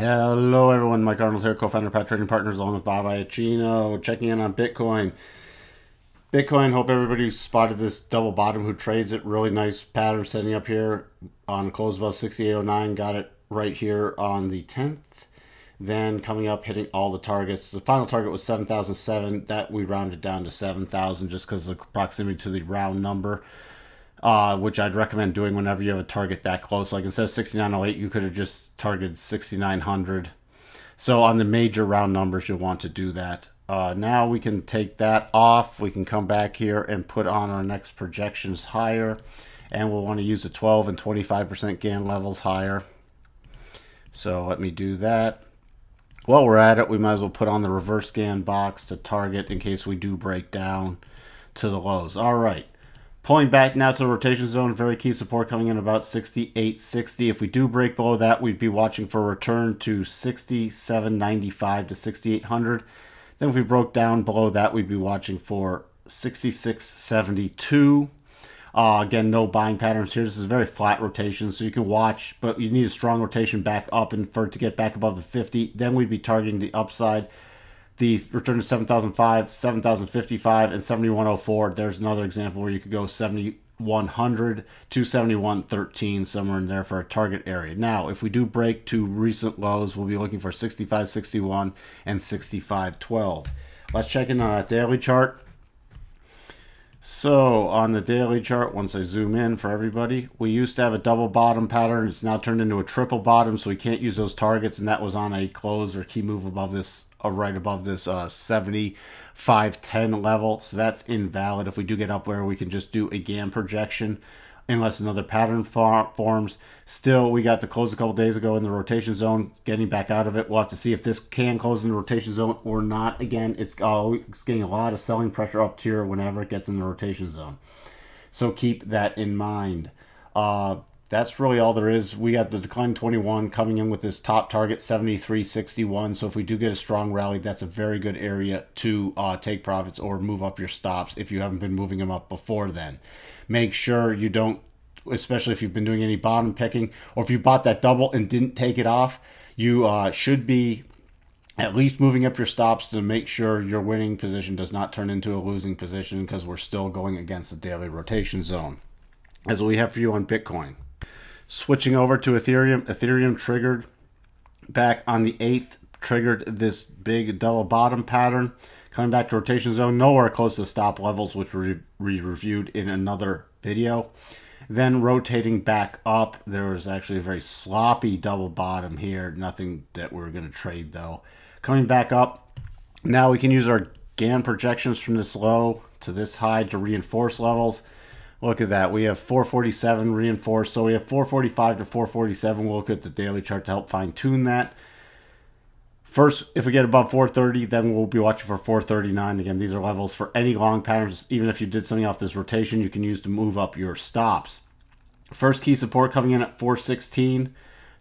Hello everyone, Mike Arnold here, co-founder of Pat Trading Partners along with Bob Iacchino, checking in on Bitcoin. Hope everybody spotted this double bottom who trades it. Really nice pattern setting up here on close above 6809. Got it right here on the 10th. Then coming up, hitting all the targets. The final target was 7,007. That we rounded down to 7,000 just because of the proximity to the round number. Which I'd recommend doing whenever you have a target that close. Like instead of 6908, you could have just targeted 6900. So on the major round numbers, you'll want to do that. Now we can take that off. We can come back here and put on our next projections higher. And we'll want to use the 12 and 25% GAN levels higher. So let me do that. While we're at it, we might as well put on the reverse GAN box to target in case we do break down to the lows. All right. Pulling back now to the rotation zone, very key support coming in about 68.60. If we do break below that, we'd be watching for a return to 67.95 to 6,800. Then if we broke down below that, we'd be watching for 66.72. Again, no buying patterns here. This is a very flat rotation, so you can watch, but you need a strong rotation back up and for it to get back above the 50. Then we'd be targeting the upside. The return to 7,005, 7,055, and 7,104. There's another example where you could go 7,100 to 7,113, somewhere in there for a target area. Now, if we do break to recent lows, we'll be looking for 65.61 and 65.12. Let's check in on that daily chart. So on the daily chart, once I zoom in for everybody, we used to have a double bottom pattern. It's now turned into a triple bottom, so we can't use those targets, and that was on a close or key move above this, right above this 75.10 level. So that's invalid. If we do get up where we can just do a GAN projection, unless another pattern forms. Still, we got the close a couple days ago in the rotation zone, getting back out of it. We'll have to see if this can close in the rotation zone or not. Again, it's getting a lot of selling pressure up here whenever it gets in the rotation zone. So keep that in mind. That's really all there is. We got the decline 21 coming in with this top target 73.61. So if we do get a strong rally, that's a very good area to take profits or move up your stops if you haven't been moving them up before then. Make sure you don't, especially if you've been doing any bottom picking, or if you bought that double and didn't take it off, you should be at least moving up your stops to make sure your winning position does not turn into a losing position, because we're still going against the daily rotation zone. As we have for you on Bitcoin. Switching over to Ethereum. Ethereum triggered back on the 8th, triggered this big double bottom pattern. Coming back to rotation zone, nowhere close to stop levels, which we reviewed in another video. Then rotating back up, there was actually a very sloppy double bottom here. Nothing that we're going to trade though. Coming back up, now we can use our GAN projections from this low to this high to reinforce levels. Look at that. We have 447 reinforced, so we have 445 to 447. We'll look at the daily chart to help fine tune that. First, if we get above 430, then we'll be watching for 439. Again, these are levels for any long patterns. Even if you did something off this rotation, you can use to move up your stops. First key support coming in at 416,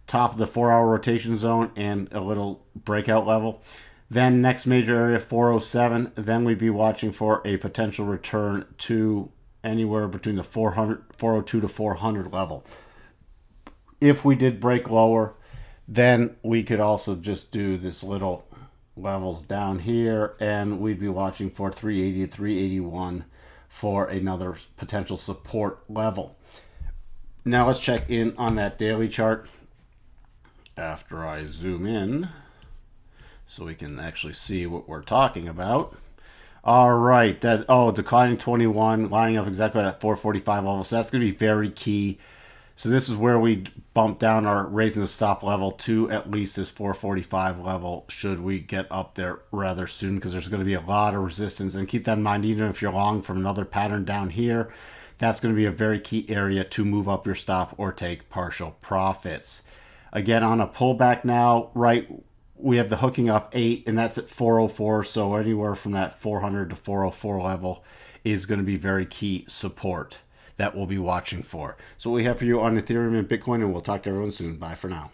top of the 4-hour rotation zone and a little breakout level. Then next major area, 407. Then we'd be watching for a potential return to anywhere between the 402 to 400 level. If we did break lower, then we could also just do this little levels down here, and we'd be watching for 380 to 381 for another potential support level. Now let's check in on that daily chart after I zoom in so we can actually see what we're talking about. All right, declining 21, lining up exactly at that 445 level. So that's going to be very key. So this is where we bump down our raising the stop level to at least this 445 level should we get up there rather soon, because there's going to be a lot of resistance. And keep that in mind, even if you're long from another pattern down here, that's going to be a very key area to move up your stop or take partial profits. Again, on a pullback now, right, we have the hooking up 8, and that's at 404. So anywhere from that 400 to 404 level is going to be very key support that we'll be watching for. So what we have for you on Ethereum and Bitcoin, and we'll talk to everyone soon. Bye for now.